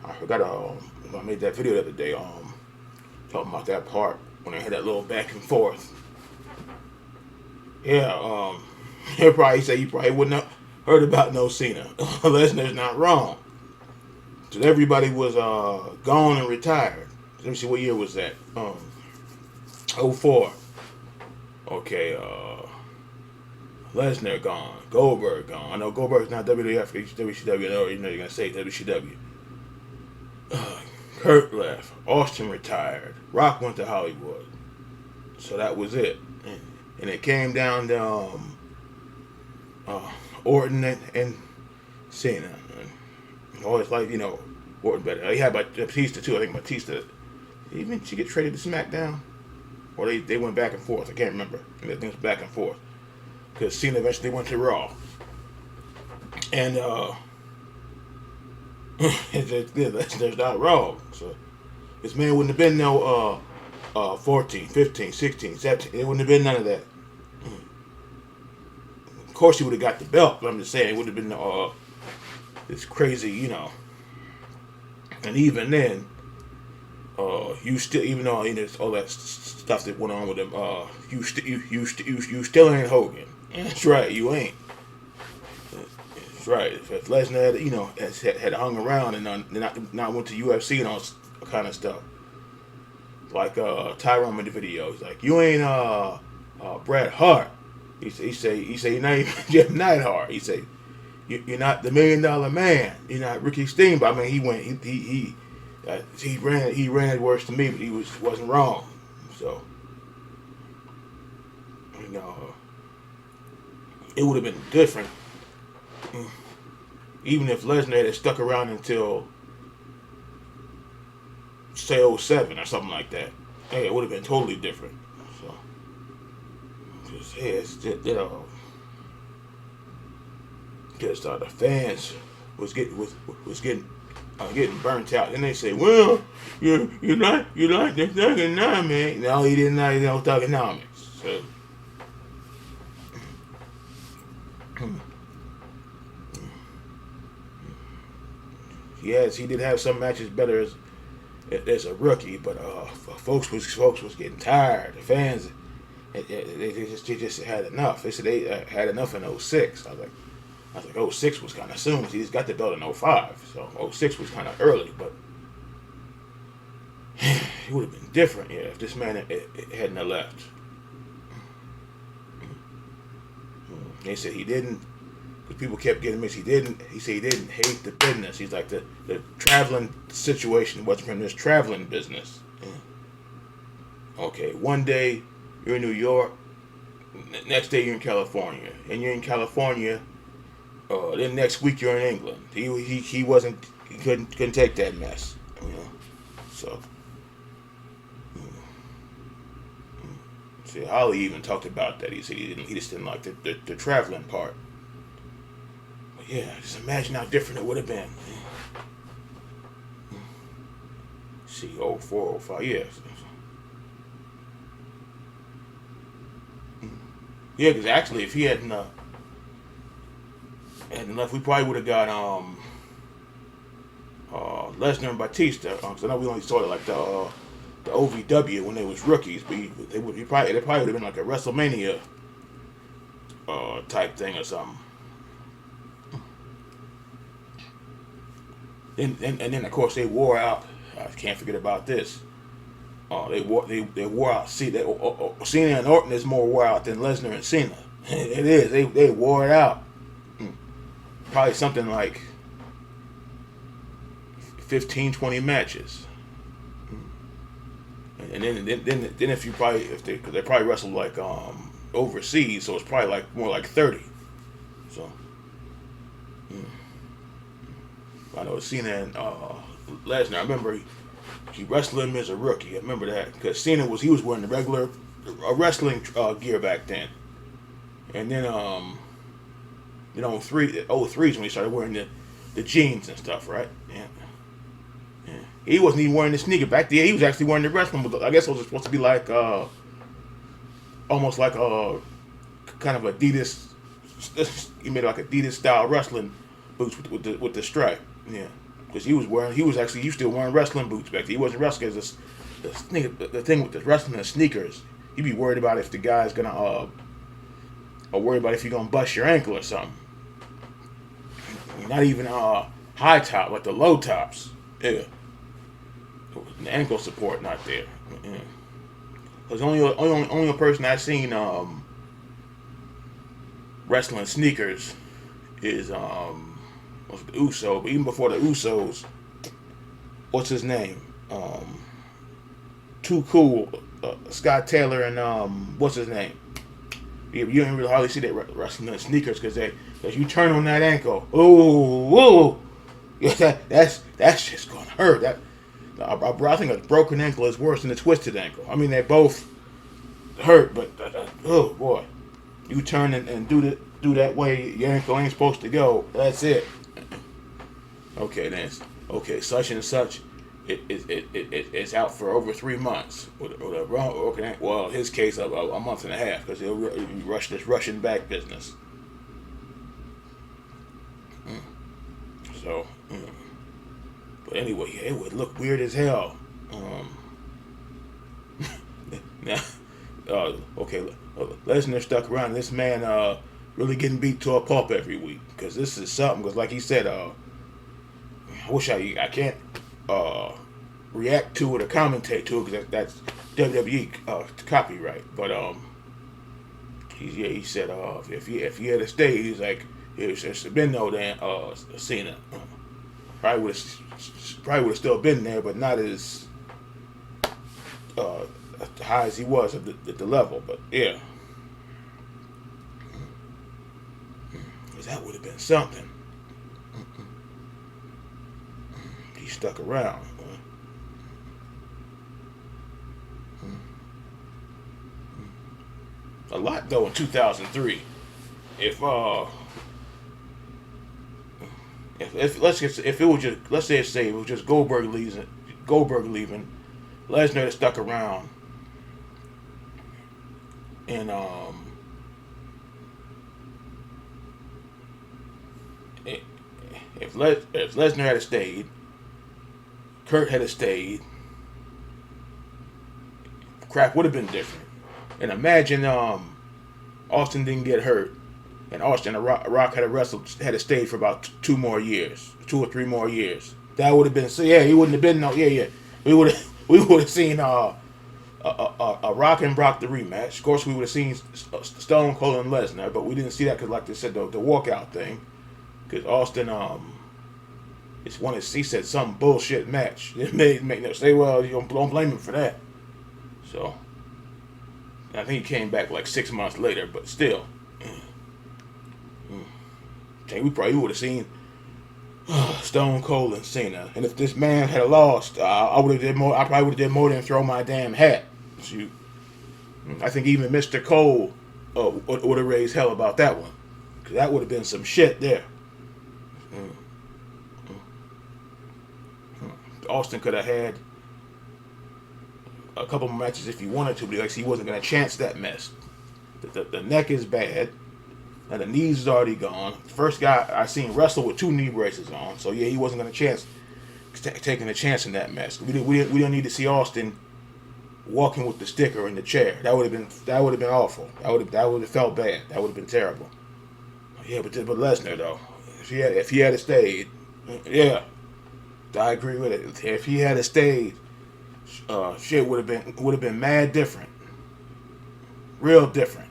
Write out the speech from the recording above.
I forgot. I made that video the other day. Talking about that part when they had that little back and forth. Yeah. He probably say you probably wouldn't have heard about no Cena. Lesnar's not wrong. So everybody was gone and retired. Let me see, what year was that? '04. Okay. Lesnar gone. Goldberg gone. I know Goldberg's not WWF. He's WCW. No, you know you're gonna say WCW. Kurt left. Austin retired. Rock went to Hollywood. So that was it. And it came down to Orton and Cena. And always like, Orton better. He had Batista too. I think Batista. Even she get traded to SmackDown, or they went back and forth. I can't remember. I think it was back and forth because Cena eventually went to Raw. And that's not wrong. So this man wouldn't have been no 14, 15, 16, 17. It wouldn't have been none of that. Of course, he would have got the belt, but I'm just saying it would have been this crazy, And even then, you still, even though all that stuff that went on with him, you still ain't Hogan. That's right, you ain't. That's right. If Lesnar had hung around and not went to UFC and all kind of stuff, like Tyrone made the video. He's like, you ain't Bret Hart. He say you're not even Jeff Neidhart. He say you're not the $1 Million Man. You're not Ricky Steamboat. I mean, he ran it worse than me, but he wasn't wrong. So it would have been different, even if Lesnar had stuck around until say '07 or something like that. Hey, it would have been totally different. So, just the fans was getting burnt out. And they say, well, you like the thugonomics. No, he didn't like no thugonomics. So, yes, he did have some matches better as a rookie, but folks was getting tired. The fans, they just had enough. They said they had enough in '06. I was like, '06 was kind of soon. He just got the belt in '05, so '06 was kind of early. But it would have been different, if this man hadn't have left. They said he didn't, because people kept getting mixed. He said he didn't hate the business. He's like the traveling situation wasn't from this traveling business. Okay, one day you're in New York, next day you're in California, and you're in California. Then next week you're in England. He couldn't take that mess. So. See, Holly even talked about that. He said he just didn't like the traveling part. But yeah, just imagine how different it would have been. See, '04, '05, yeah. Yeah, because actually, if he hadn't left, we probably would have got Lesnar and Batista. Because I know we only saw it like the OVW when they was rookies, but it probably would have been like a WrestleMania type thing or something. And then of course they wore out. I can't forget about this. They wore out. See, Cena and Orton is more wore out than Lesnar and Cena. It is. They wore it out. Probably something like 15, 20 matches. And then if they probably wrestled like overseas, so it's probably like more like 30. So I know Cena and Lesnar. I remember he wrestled him as a rookie. I remember that because Cena was wearing the regular wrestling gear back then, and then '03 is when he started wearing the jeans and stuff, right? Yeah. He wasn't even wearing the sneaker back then. He was actually wearing the wrestling. I guess it was supposed to be like almost like a kind of Adidas. He made like Adidas style wrestling boots with the stripe. Yeah. because he was still wearing wrestling boots back then. He wasn't wrestling as the thing with the wrestling and sneakers. He'd be worried about if the guy's gonna or worried about if you're gonna bust your ankle or something. Not even high top, like the low tops. Yeah, the ankle support not there. Yeah. Cause only a person I've seen wrestling sneakers is was the Uso. But even before the Usos, what's his name? Too Cool, Scott Taylor, and what's his name? You don't really hardly see that wrestling sneakers because you turn on that ankle. Oh, yeah, that's just gonna hurt. I think a broken ankle is worse than a twisted ankle. I mean, they both hurt, but oh boy, you turn and do that way your ankle ain't supposed to go. That's it. Okay, then. Okay, such and such. It's out for over 3 months. Well, in his case, a month and a half, because he'll rush this Russian back business. So, but anyway, yeah, it would look weird as hell. Now, okay, Lesnar stuck around. This man really getting beat to a pulp every week, because this is something. Because like he said, I wish I can't react to it or commentate to it because that's WWE copyright. But he said if he had stayed, he's like there's been no damn Cena. Probably would have still been there, but not as high as he was at the level. But yeah, that would have been something. He stuck around. A lot though in 2003. If it was just let's say it was just Goldberg leaving, Lesnar had stuck around, and if Lesnar had stayed, Kurt had stayed, crap would have been different. And imagine Austin didn't get hurt, and Austin and Rock had stayed for about 2 or 3 more years. That would have been he wouldn't have been we would have seen a Rock and Brock the rematch. Of course, we would have seen Stone Cold and Lesnar, but we didn't see that because, like they said, the walkout thing. Because Austin he said some bullshit match. It made no say. Well, you don't blame him for that. So. I think he came back like 6 months later, but still. We probably would have seen Stone Cold and Cena. And if this man had lost, I would have did more. I probably would have did more than throw my damn hat. Shoot. I think even Mr. Cole would have raised hell about that one. Because that would have been some shit there. Austin could have had a couple more matches if he wanted to, but he wasn't going to chance that mess. The neck is bad, and the knees is already gone. The first guy I seen wrestle with 2 knee braces on, so yeah, he wasn't going to taking a chance in that mess. We don't need to see Austin walking with the sticker in the chair. That would have been awful. That would have felt bad. That would have been terrible. Yeah, but Lesnar though, if he had stayed, yeah, I agree with it. If he had stayed. Shit would have been mad different, real different.